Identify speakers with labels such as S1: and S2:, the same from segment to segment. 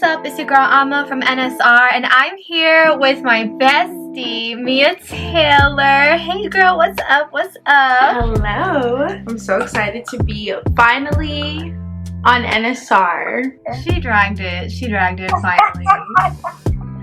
S1: up? It's your girl Amma from NSR, and I'm here with my bestie, Mia Taylor. Hey girl, what's up? What's up?
S2: Hello. I'm so excited to be finally on NSR.
S1: She dragged it finally.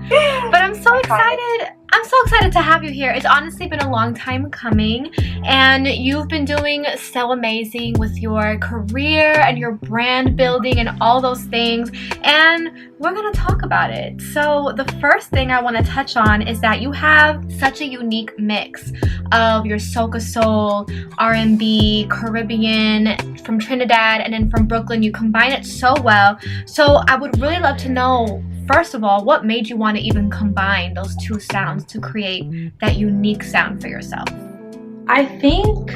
S1: But I'm so excited. I'm so excited to have you here. It's honestly been a long time coming, and you've been doing so amazing with your career and your brand building and all those things, and we're gonna talk about it. So the first thing I want to touch on is that you have such a unique mix of your soca soul, R&B, Caribbean, from Trinidad, and then from Brooklyn. You combine it so well. So I would really love to know, first of all, what made you want to even combine those two sounds to create that unique sound for yourself?
S2: I think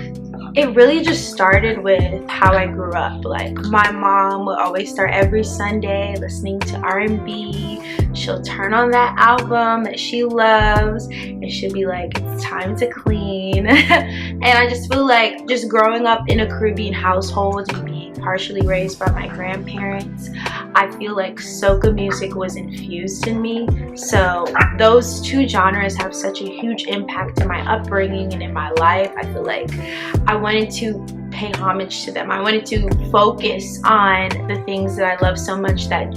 S2: it really just started with how I grew up. Like, my mom would always start every Sunday listening to R&B. She'll turn on that album that she loves and she'll be like, it's time to clean. And I just feel like, just growing up in a Caribbean household and being partially raised by my grandparents, I feel like soca music was infused in me. So those two genres have such a huge impact in my upbringing and in my life. I feel like I wanted to pay homage to them. I wanted to focus on the things that I love so much that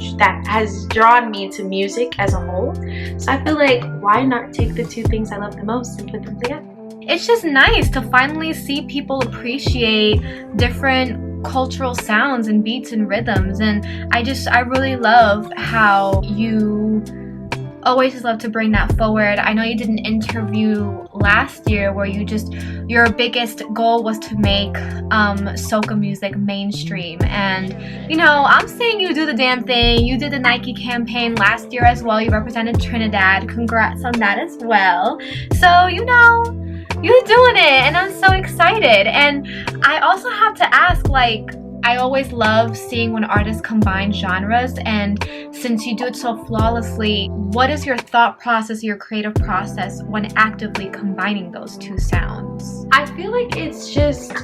S2: has drawn me to music as a whole. So I feel like, why not take the two things I love the most and put them together?
S1: It's just nice to finally see people appreciate different cultural sounds and beats and rhythms, and I really love how you always just love to bring that forward. I know you did an interview last year where your biggest goal was to make soca music mainstream, and you know, I'm seeing you do the damn thing. You did the Nike campaign last year as well. You represented Trinidad. Congrats on that as well. So you know, you're doing it, and I'm so excited. And I also have to ask, like, I always love seeing when artists combine genres, and since you do it so flawlessly, what is your thought process, your creative process when actively combining those two sounds?
S2: I feel like it's just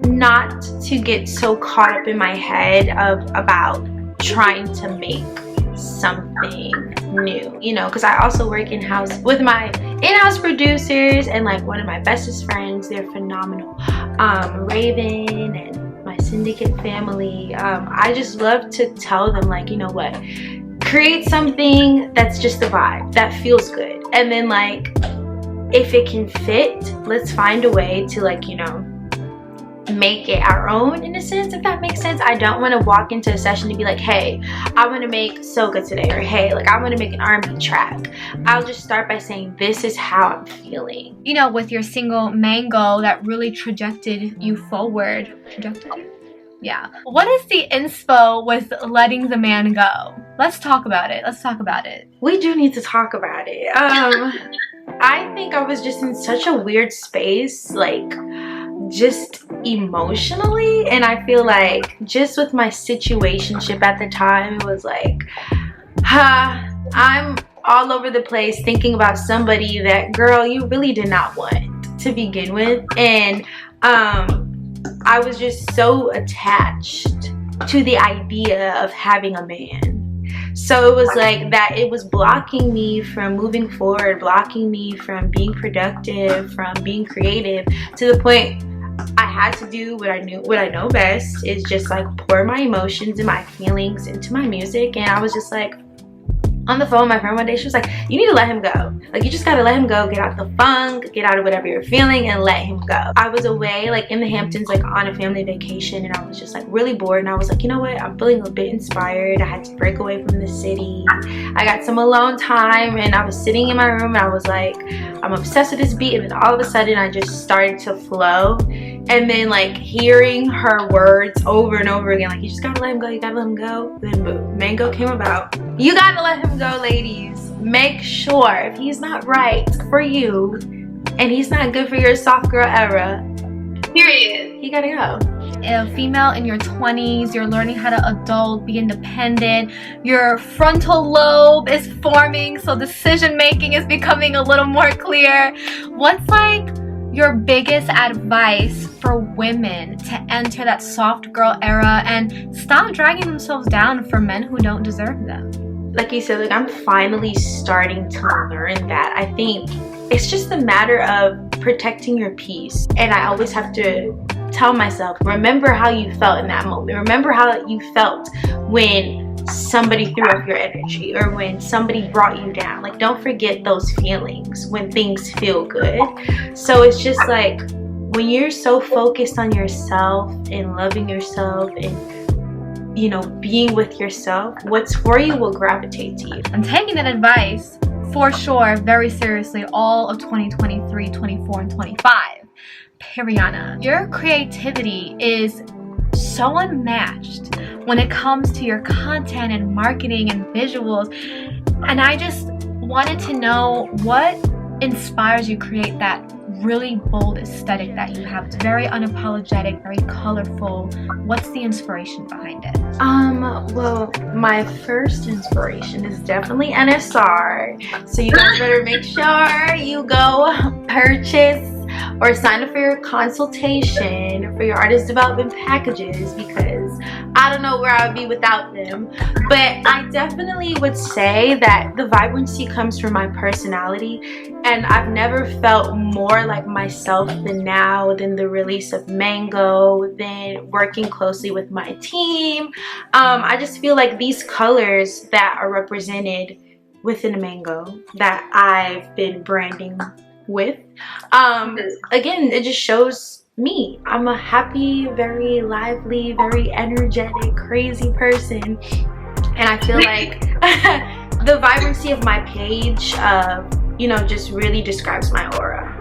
S2: not to get so caught up in my head about trying to make something new, you know, because I also work in-house with my in-house producers, and like one of my bestest friends, they're phenomenal, Raven and my syndicate family. I just love to tell them, like, you know what, create something that's just a vibe that feels good, and then like, if it can fit, let's find a way to, like, you know, make it our own, in a sense, if that makes sense. I don't want to walk into a session and be like, hey, I want to make soca today, or hey, like, I want to make an R&B track. I'll just start by saying, this is how I'm feeling.
S1: You know, with your single Mango, that really trajected you forward. Yeah. What is the inspo with letting the man go? Let's talk about it.
S2: We do need to talk about it. I think I was just in such a weird space, like, just emotionally, and I feel like just with my situationship at the time, it was like, I'm all over the place thinking about somebody that, girl, you really did not want to begin with, and I was just so attached to the idea of having a man. So it was like that, it was blocking me from moving forward, blocking me from being productive, from being creative, to the point I had to do what I know best, is just like pour my emotions and my feelings into my music. And I was just like on the phone with my friend one day, she was like, you need to let him go. Like, you just gotta let him go, get out the funk, get out of whatever you're feeling, and let him go. I was away, like, in the Hamptons, like, on a family vacation, and I was just like really bored, and I was like, you know what, I'm feeling a bit inspired. I had to break away from the city. I got some alone time, and I was sitting in my room, and I was like, I'm obsessed with this beat, and then all of a sudden I just started to flow. And then, like, hearing her words over and over again, like, you just gotta let him go, you gotta let him go. Then boom, Mango came about. You gotta let him go, ladies. Make sure, if he's not right for you and he's not good for your soft girl era, period, he gotta go.
S1: A female in your 20s, you're learning how to adult, be independent, your frontal lobe is forming, so decision making is becoming a little more clear. What's like your biggest advice for women to enter that soft girl era and stop dragging themselves down for men who don't deserve them?
S2: like you said, like I'm finally starting to learn that. I think it's just a matter of protecting your peace. And I always have to tell myself, remember how you felt in that moment. Remember how you felt when somebody threw up your energy or when somebody brought you down. Like, don't forget those feelings when things feel good. So it's just like, when you're so focused on yourself and loving yourself and, you know, being with yourself, what's for you will gravitate to you.
S1: I'm taking that advice for sure very seriously all of 2023, 24, and 25. Periana, your creativity is so unmatched when it comes to your content and marketing and visuals, and I just wanted to know what inspires you to create that really bold aesthetic that you have. It's very unapologetic, very colorful. What's the inspiration behind it?
S2: Well, my first inspiration is definitely NSR. So you guys better make sure you go purchase or sign up for your consultation for your artist development packages, because I don't know where I would be without them. But I definitely would say that the vibrancy comes from my personality, and I've never felt more like myself than now, than the release of Mango, than working closely with my team. I just feel like these colors that are represented within a Mango that I've been branding with, again, it just shows me. I'm a happy, very lively, very energetic, crazy person, and I feel like the vibrancy of my page, you know, just really describes my aura.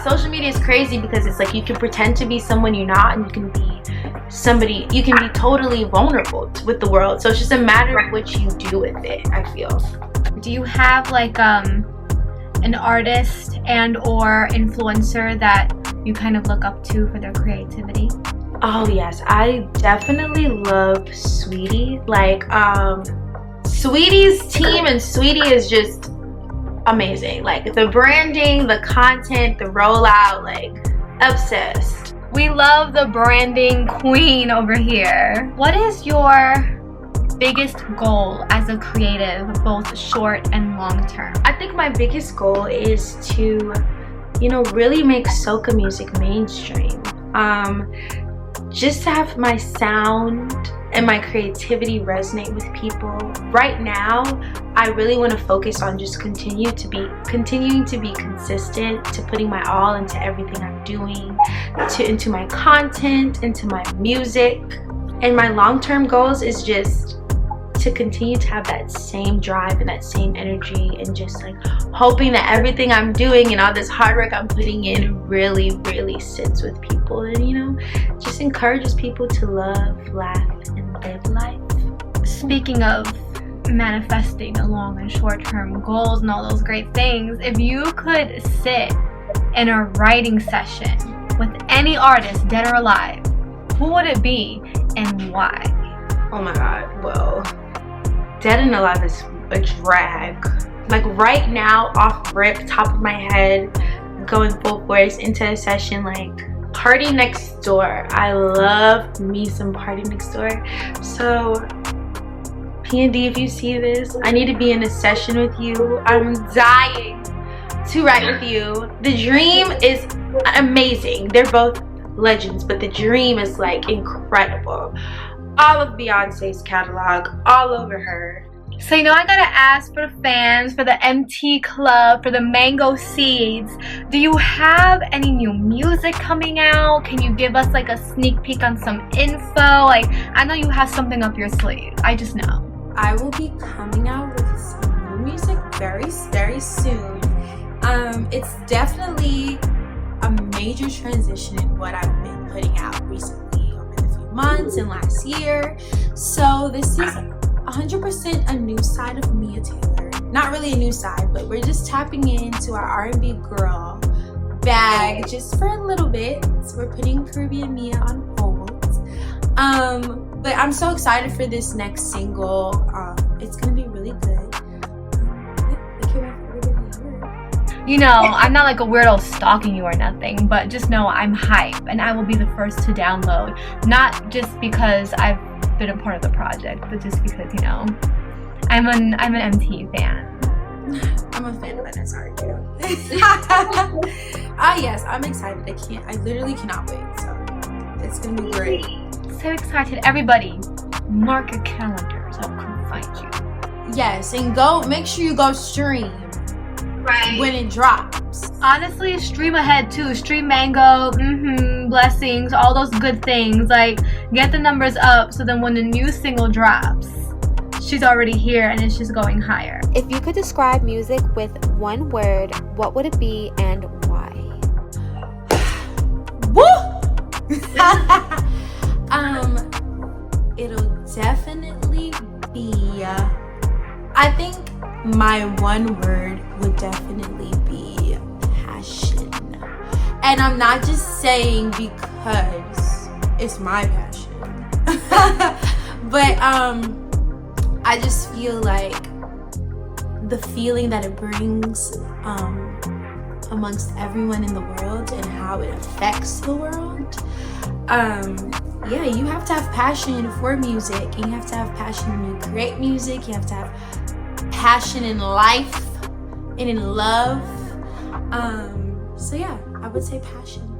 S2: Social media is crazy because it's like you can pretend to be someone you're not, and you can be somebody, you can be totally vulnerable with the world. So it's just a matter of what you do with it, I feel.
S1: Do you have like an artist and or influencer that you kind of look up to for their creativity?
S2: Oh yes, I definitely love Sweetie. Like Sweetie's team, and Sweetie is just amazing. Like the branding, the content, the rollout, like obsessed.
S1: We love the branding queen over here. What is your biggest goal as a creative, both short and long term?
S2: I think my biggest goal is to, you know, really make soca music mainstream. Just to have my sound and my creativity resonate with people. Right now, I really want to focus on just continuing to be consistent, to putting my all into everything I'm doing, into my content, into my music. And my long-term goals is just to continue to have that same drive and that same energy, and just like hoping that everything I'm doing and all this hard work I'm putting in really, really sits with people, and, you know, just encourages people to love, laugh, and live life.
S1: Speaking of manifesting the long and short-term goals and all those great things, if you could sit in a writing session with any artist, dead or alive, who would it be and why?
S2: Oh my god, well, Dead and Alive is a drag. Like right now, off rip, top of my head, going full force into a session, like Party Next Door. I love me some Party Next Door. So P&D, if you see this, I need to be in a session with you. I'm dying to write with you. The Dream is amazing. They're both legends, but The Dream is like incredible. All of Beyonce's catalog, all over her.
S1: So, you know, I gotta ask for the fans, for the MT Club, for the Mango Seeds, do you have any new music coming out? Can you give us like a sneak peek on some info? Like, I know you have something up your sleeve. I just know.
S3: I will be coming out with some new music very, very soon. It's definitely a major transition in what I've been putting out recently over the few months and last year. So this is 100% a new side of Mia Taylor. Not really a new side, but we're just tapping into our R&B girl bag just for a little bit. So we're putting Caribbean Mia on hold. But I'm so excited for this next single. It's gonna be really good. I can't wait for everybody to hear it.
S1: You know, I'm not like a weirdo stalking you or nothing, but just know I'm hype and I will be the first to download. Not just because I've been a part of the project, but just because, you know, I'm an MT fan.
S3: I'm a fan of NSR too. Yes, I'm excited. I literally cannot wait. So it's gonna be great.
S1: So excited. Everybody, mark your calendars. I'll come find you.
S3: Yes, and make sure you go stream when it drops.
S1: Honestly, stream ahead too. Stream Mango, blessings, all those good things. Like, get the numbers up so then when the new single drops, she's already here and it's just going higher.
S4: If you could describe music with one word, what would it be and why?
S3: Woo! It'll definitely be, I think my one word would definitely be passion. And I'm not just saying because it's my passion. But I just feel like the feeling that it brings amongst everyone in the world and how it affects the world. Yeah, you have to have passion for music, and you have to have passion when you create music. You have to have passion in life and in love. So yeah, I would say passion.